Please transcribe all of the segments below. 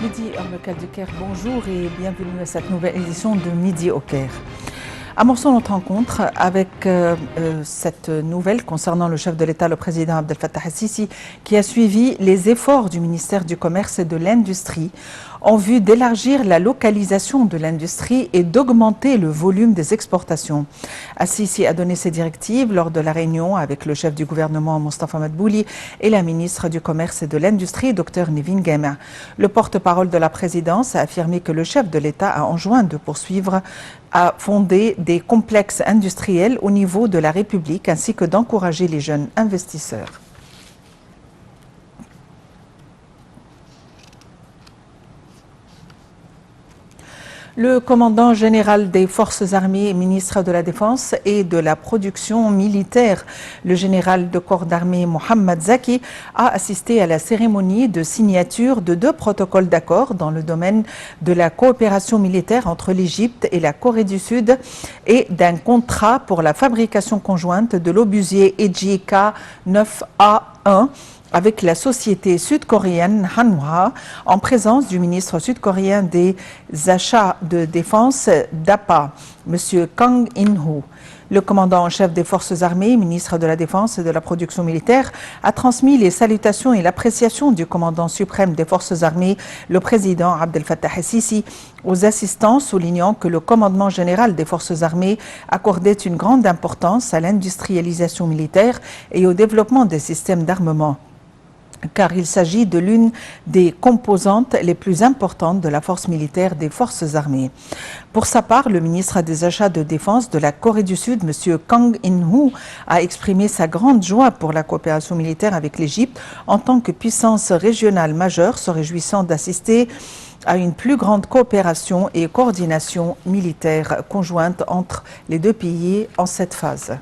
Midi, heure locale du Caire, bonjour et bienvenue à cette nouvelle édition de Midi au Caire. Amorçons notre rencontre avec cette nouvelle concernant le chef de l'État, le président Abdel Fattah el-Sisi, qui a suivi les efforts du ministère du Commerce et de l'Industrie en vue d'élargir la localisation de l'industrie et d'augmenter le volume des exportations. El-Sisi a donné ses directives lors de la réunion avec le chef du gouvernement Mostafa Madbouli et la ministre du Commerce et de l'Industrie, Dr Nevin Gemer. Le porte-parole de la présidence a affirmé que le chef de l'État a enjoint de poursuivre à fonder des complexes industriels au niveau de la République ainsi que d'encourager les jeunes investisseurs. Le commandant général des forces armées, ministre de la Défense et de la production militaire, le général de corps d'armée Mohamed Zaki, a assisté à la cérémonie de signature de 2 protocoles d'accord dans le domaine de la coopération militaire entre l'Égypte et la Corée du Sud et d'un contrat pour la fabrication conjointe de l'obusier EJK 9A1 avec la société sud-coréenne Hanwha en présence du ministre sud-coréen des achats de défense d'APA, M. Kang In-ho. Le commandant en chef des forces armées, ministre de la Défense et de la production militaire, a transmis les salutations et l'appréciation du commandant suprême des forces armées, le président Abdel Fattah el-Sisi, aux assistants, soulignant que le commandement général des forces armées accordait une grande importance à l'industrialisation militaire et au développement des systèmes d'armement, car il s'agit de l'une des composantes les plus importantes de la force militaire des forces armées. Pour sa part, le ministre des Achats de Défense de la Corée du Sud, M. Kang In-ho, a exprimé sa grande joie pour la coopération militaire avec l'Égypte en tant que puissance régionale majeure, se réjouissant d'assister à une plus grande coopération et coordination militaire conjointe entre les 2 pays en cette phase.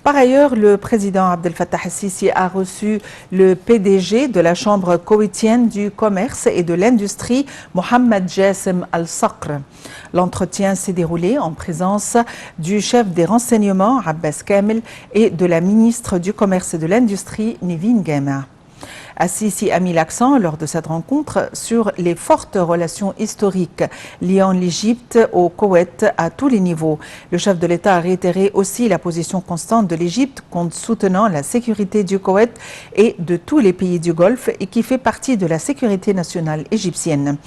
Par ailleurs, le président Abdel Fattah el-Sisi a reçu le PDG de la Chambre koweïtienne du commerce et de l'industrie, Mohamed Jassim Al-Sakr. L'entretien s'est déroulé en présence du chef des renseignements, Abbas Kamel, et de la ministre du commerce et de l'industrie, Nevin Gemer. El-Sisi a mis l'accent lors de cette rencontre sur les fortes relations historiques liant l'Égypte au Koweït à tous les niveaux. Le chef de l'État a réitéré aussi la position constante de l'Égypte soutenant la sécurité du Koweït et de tous les pays du Golfe et qui fait partie de la sécurité nationale égyptienne.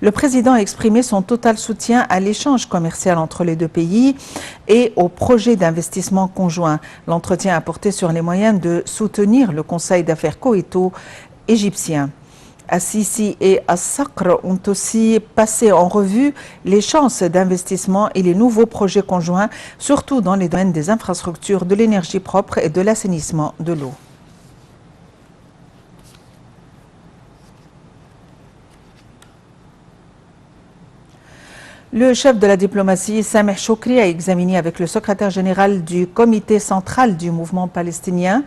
Le président a exprimé son total soutien à l'échange commercial entre les 2 pays et au projet d'investissement conjoint. L'entretien a porté sur les moyens de soutenir le Conseil d'affaires koweïto-égyptien. El-Sisi et Al-Sakr ont aussi passé en revue les chances d'investissement et les nouveaux projets conjoints, surtout dans les domaines des infrastructures, de l'énergie propre et de l'assainissement de l'eau. Le chef de la diplomatie, Sameh Choukri, a examiné avec le secrétaire général du comité central du mouvement palestinien,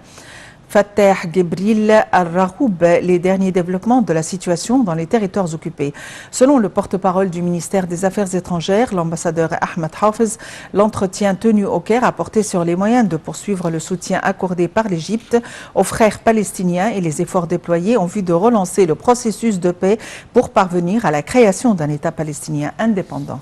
Fattah Gebril Al-Rahoub, les derniers développements de la situation dans les territoires occupés. Selon le porte-parole du ministère des Affaires étrangères, l'ambassadeur Ahmed Hafez, l'entretien tenu au Caire a porté sur les moyens de poursuivre le soutien accordé par l'Égypte aux frères palestiniens et les efforts déployés en vue de relancer le processus de paix pour parvenir à la création d'un État palestinien indépendant.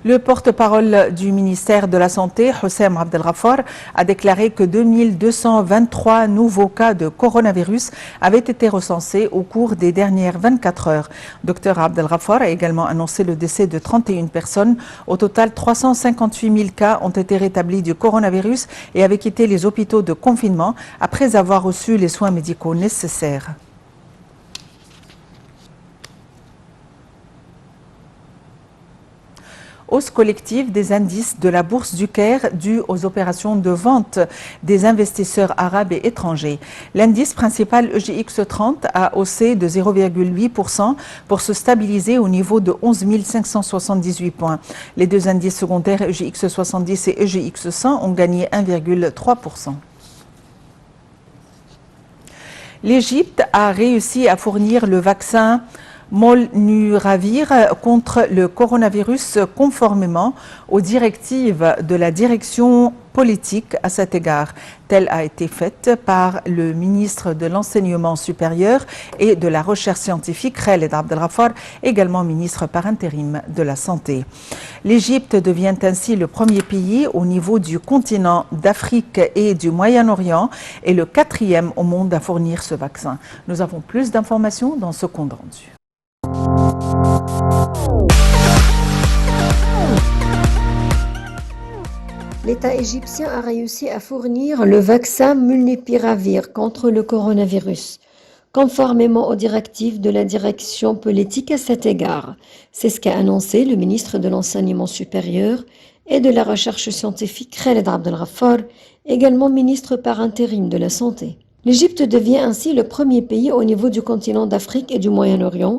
Le porte-parole du ministère de la Santé, Houssem Abdelghafar, a déclaré que 2223 nouveaux cas de coronavirus avaient été recensés au cours des dernières 24 heures. Dr Abdelghafar a également annoncé le décès de 31 personnes. Au total, 358 000 cas ont été rétablis du coronavirus et avaient quitté les hôpitaux de confinement après avoir reçu les soins médicaux nécessaires. Hausse collective des indices de la bourse du Caire due aux opérations de vente des investisseurs arabes et étrangers. L'indice principal EGX 30 a haussé de 0,8% pour se stabiliser au niveau de 11 578 points. Les 2 indices secondaires EGX 70 et EGX 100 ont gagné 1,3%. L'Égypte a réussi à fournir le vaccin Molnupiravir contre le coronavirus conformément aux directives de la direction politique à cet égard. Telle a été faite par le ministre de l'Enseignement supérieur et de la Recherche scientifique, Khaled Abdelghafar, également ministre par intérim de la Santé. L'Égypte devient ainsi le premier pays au niveau du continent d'Afrique et du Moyen-Orient et le 4e au monde à fournir ce vaccin. Nous avons plus d'informations dans ce compte rendu. L'État égyptien a réussi à fournir le vaccin Molnupiravir contre le coronavirus, conformément aux directives de la direction politique à cet égard. C'est ce qu'a annoncé le ministre de l'Enseignement supérieur et de la Recherche scientifique, Khaled Abdelghafar, également ministre par intérim de la Santé. L'Égypte devient ainsi le premier pays au niveau du continent d'Afrique et du Moyen-Orient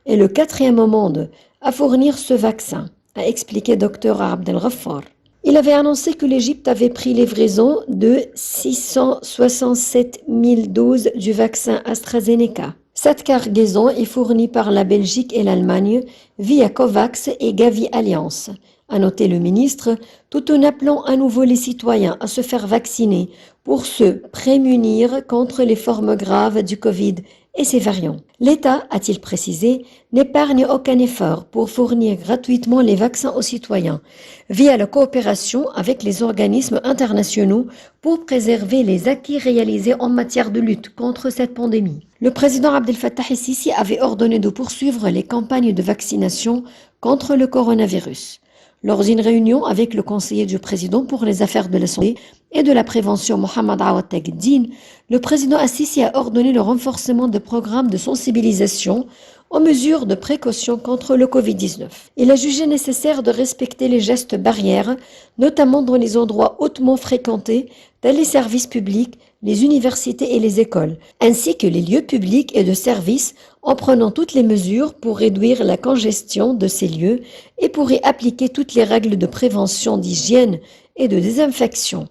et le 4e au monde à fournir ce vaccin, a expliqué Dr Abdelghafar. Il avait annoncé que l'Égypte avait pris livraison de 667 000 doses du vaccin AstraZeneca. Cette cargaison est fournie par la Belgique et l'Allemagne via COVAX et Gavi Alliance, a noté le ministre, tout en appelant à nouveau les citoyens à se faire vacciner pour se prémunir contre les formes graves du Covid et ses variants. L'État, a-t-il précisé, n'épargne aucun effort pour fournir gratuitement les vaccins aux citoyens via la coopération avec les organismes internationaux pour préserver les acquis réalisés en matière de lutte contre cette pandémie. Le président Abdel Fattah el-Sisi avait ordonné de poursuivre les campagnes de vaccination contre le coronavirus. Lors d'une réunion avec le conseiller du président pour les affaires de la santé et de la prévention, Mohamed Awad Tagdine, le président Assisi a ordonné le renforcement de programmes de sensibilisation aux mesures de précaution contre le Covid-19. Il a jugé nécessaire de respecter les gestes barrières, notamment dans les endroits hautement fréquentés, tels les services publics, les universités et les écoles, ainsi que les lieux publics et de services, en prenant toutes les mesures pour réduire la congestion de ces lieux et pour y appliquer toutes les règles de prévention, d'hygiène et de désinfection.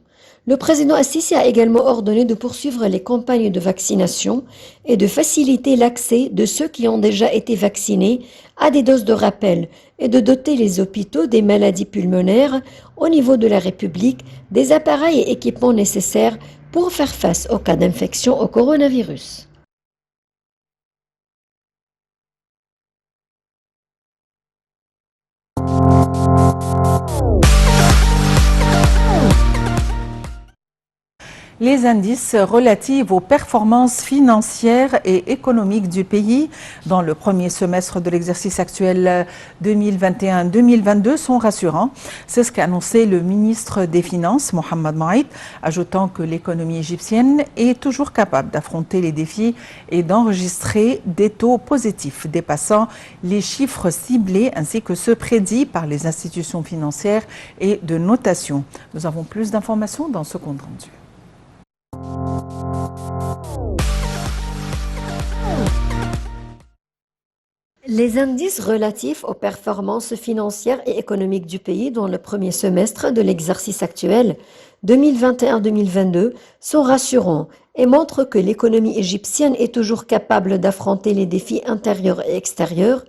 Le président Assisi a également ordonné de poursuivre les campagnes de vaccination et de faciliter l'accès de ceux qui ont déjà été vaccinés à des doses de rappel et de doter les hôpitaux des maladies pulmonaires au niveau de la République des appareils et équipements nécessaires pour faire face aux cas d'infection au coronavirus. Les indices relatifs aux performances financières et économiques du pays dans le premier semestre de l'exercice actuel 2021-2022 sont rassurants. C'est ce qu'a annoncé le ministre des Finances, Mohamed Maït, ajoutant que l'économie égyptienne est toujours capable d'affronter les défis et d'enregistrer des taux positifs dépassant les chiffres ciblés ainsi que ceux prédits par les institutions financières et de notation. Nous avons plus d'informations dans ce compte rendu. Les indices relatifs aux performances financières et économiques du pays dans le premier semestre de l'exercice actuel 2021-2022 sont rassurants et montrent que l'économie égyptienne est toujours capable d'affronter les défis intérieurs et extérieurs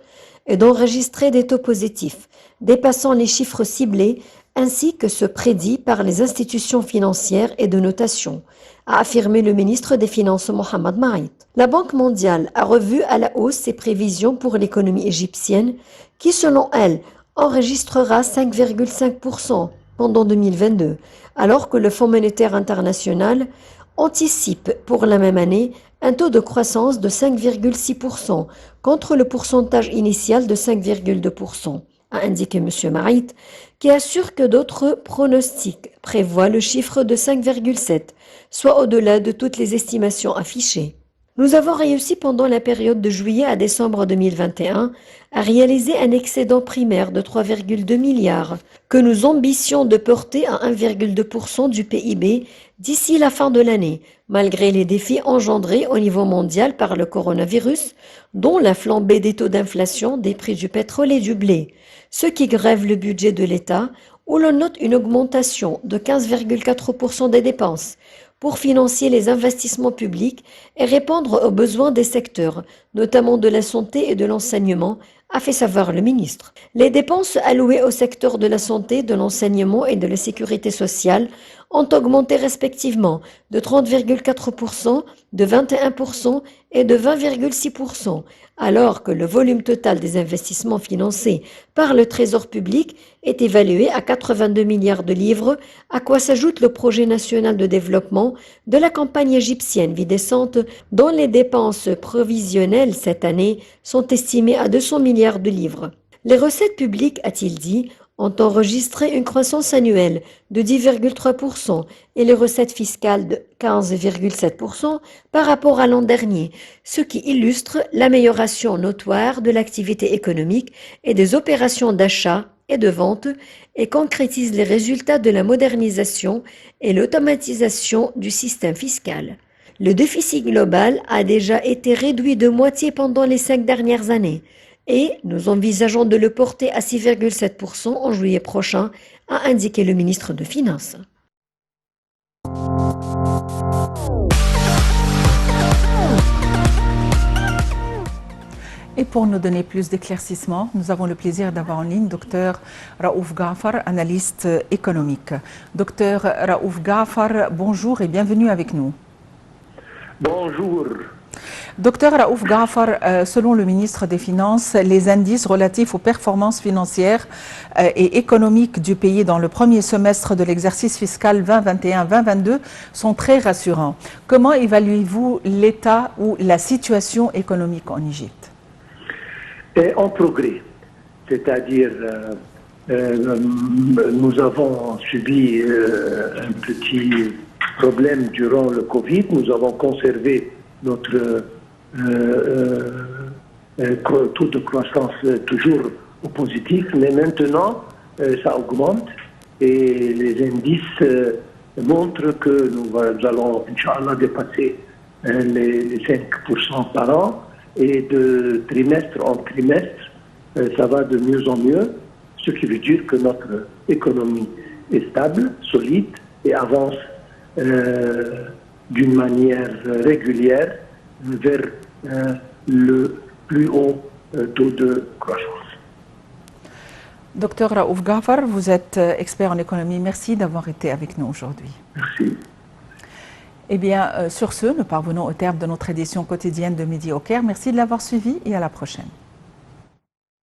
et d'enregistrer des taux positifs, dépassant les chiffres ciblés ainsi que ceux prédits par les institutions financières et de notation, a affirmé le ministre des Finances Mohamed Maït. La Banque mondiale a revu à la hausse ses prévisions pour l'économie égyptienne qui, selon elle, enregistrera 5,5% pendant 2022, alors que le Fonds monétaire international anticipe pour la même année un taux de croissance de 5,6% contre le pourcentage initial de 5,2%, a indiqué M. Maït, qui assure que d'autres pronostics prévoient le chiffre de 5,7, soit au-delà de toutes les estimations affichées. Nous avons réussi pendant la période de juillet à décembre 2021 à réaliser un excédent primaire de 3,2 milliards que nous ambitions de porter à 1,2% du PIB d'ici la fin de l'année, malgré les défis engendrés au niveau mondial par le coronavirus, dont la flambée des taux d'inflation des prix du pétrole et du blé, ce qui grève le budget de l'État, où l'on note une augmentation de 15,4% des dépenses, pour financer les investissements publics et répondre aux besoins des secteurs, notamment de la santé et de l'enseignement, a fait savoir le ministre. Les dépenses allouées au secteur de la santé, de l'enseignement et de la sécurité sociale ont augmenté respectivement de 30,4%, de 21% et de 20,6%, alors que le volume total des investissements financés par le Trésor public est évalué à 82 milliards de livres, à quoi s'ajoute le projet national de développement de la campagne égyptienne Vie décente, dont les dépenses provisionnelles cette année sont estimées à 200 milliards de livres. Les recettes publiques, a-t-il dit, ont enregistré une croissance annuelle de 10,3% et les recettes fiscales de 15,7% par rapport à l'an dernier, ce qui illustre l'amélioration notoire de l'activité économique et des opérations d'achat et de vente et concrétise les résultats de la modernisation et l'automatisation du système fiscal. Le déficit global a déjà été réduit de moitié pendant les 5 dernières années et nous envisageons de le porter à 6,7% en juillet prochain, a indiqué le ministre des Finances. Et pour nous donner plus d'éclaircissements, nous avons le plaisir d'avoir en ligne Dr Raouf Ghafar, analyste économique. Dr Raouf Ghafar, bonjour et bienvenue avec nous. Bonjour. Docteur Raouf Ghafar, selon le ministre des Finances, les indices relatifs aux performances financières et économiques du pays dans le premier semestre de l'exercice fiscal 2021-2022 sont très rassurants. Comment évaluez-vous l'état ou la situation économique en Égypte? En progrès, c'est-à-dire nous avons subi un petit problème durant le Covid, nous avons conservé notre taux de croissance toujours au positif, mais maintenant ça augmente et les indices montrent que nous allons, Inch'Allah, dépasser les 5% par an et de trimestre en trimestre, ça va de mieux en mieux, ce qui veut dire que notre économie est stable, solide et avance d'une manière régulière vers le plus haut taux de croissance. Docteur Raouf Ghafar, vous êtes expert en économie. Merci d'avoir été avec nous aujourd'hui. Merci. Eh bien, sur ce, nous parvenons au terme de notre édition quotidienne de Midi au Caire. Merci de l'avoir suivi et à la prochaine.